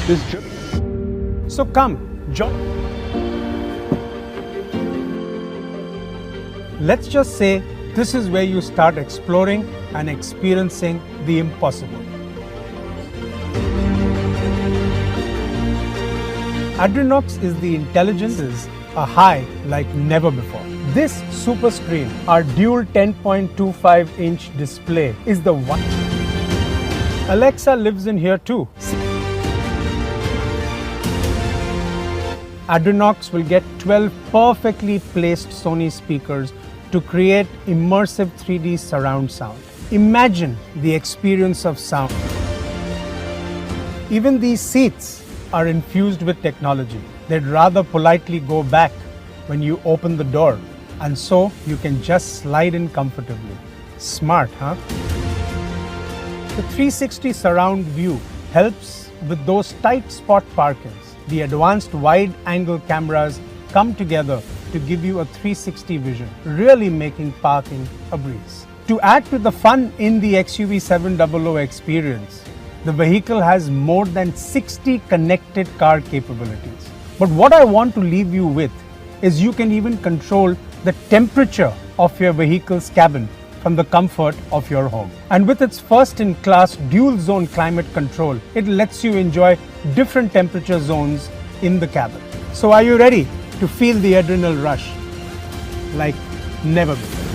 this journey. So come, join. Let's just say this is where you start exploring and experiencing the impossible. Adrenox is the intelligences a high like never before. This super screen, our dual 10.25-inch display, is the one. Alexa lives in here too. Adrenox will get 12 perfectly placed Sony speakers to create immersive 3D surround sound. Imagine the experience of sound. Even these seats are infused with technology. They'd rather politely go back when you open the door, and so you can just slide in comfortably. Smart, huh? The 360 surround view helps with those tight spot parkings. The advanced wide-angle cameras come together to give you a 360 vision, really making parking a breeze. To add to the fun in the XUV700 experience, the vehicle has more than 60 connected car capabilities. But what I want to leave you with is you can even control the temperature of your vehicle's cabin from the comfort of your home. And with its first-in-class dual-zone climate control, it lets you enjoy different temperature zones in the cabin. So are you ready to feel the adrenal rush like never before?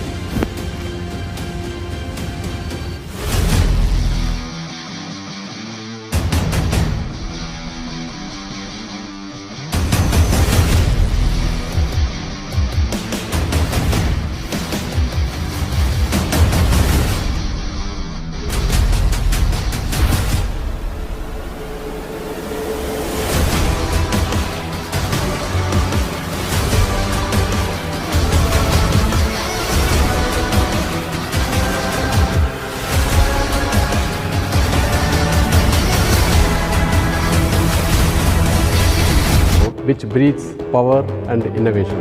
which breathes power and innovation.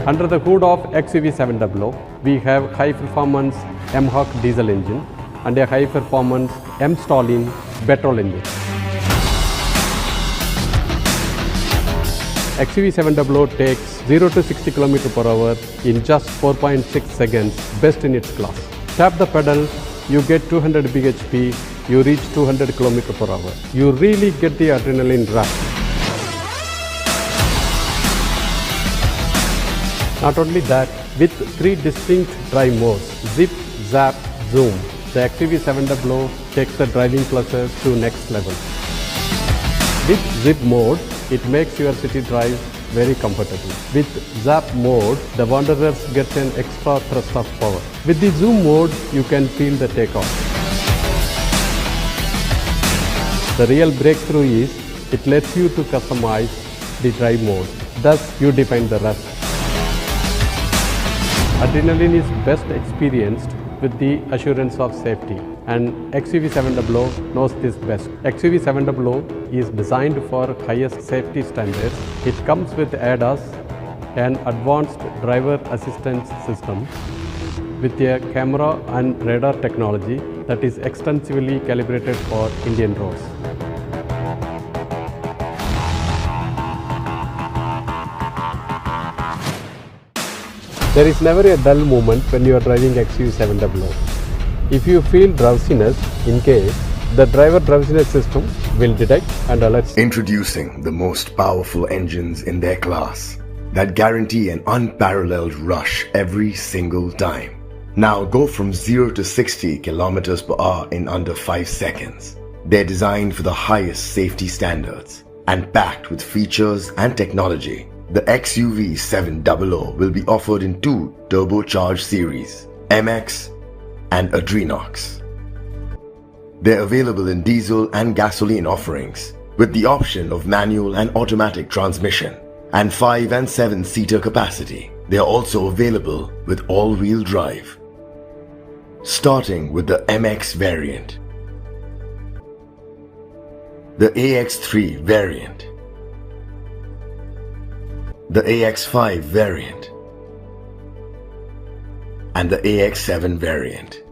Under the hood of XUV700, we have high-performance M-Hawk diesel engine and a high-performance M-Stallion petrol engine. XUV700 takes 0 to 60 km per hour in just 4.6 seconds, best in its class. Tap the pedal, you get 200 bhp, you reach 200 km per hour. You really get the adrenaline rush. Not only that, with 3 distinct drive modes, Zip, Zap, Zoom, the XUV700 takes the driving pleasure to next level. With Zip mode, it makes your city drive very comfortable. With Zap mode, the wanderers get an extra thrust of power. With the Zoom mode, you can feel the takeoff. The real breakthrough is, it lets you to customize the drive mode. Thus, you define the rest. Adrenaline is best experienced with the assurance of safety, and XUV700 knows this best. XUV700 is designed for highest safety standards. It comes with ADAS, an advanced driver assistance system, with a camera and radar technology that is extensively calibrated for Indian roads. There is never a dull moment when you are driving XUV700. If you feel drowsiness, in case, the driver drowsiness system will detect and alert. Introducing the most powerful engines in their class that guarantee an unparalleled rush every single time. Now go from 0 to 60 kilometers per hour in under 5 seconds. They're designed for the highest safety standards and packed with features and technology. The XUV700 will be offered in 2 turbocharged series, MX and Adrenox. They're available in diesel and gasoline offerings with the option of manual and automatic transmission and 5 and 7 seater capacity. They are also available with all-wheel drive. Starting with the MX variant, the AX3 variant, the AX5 variant, and the AX7 variant.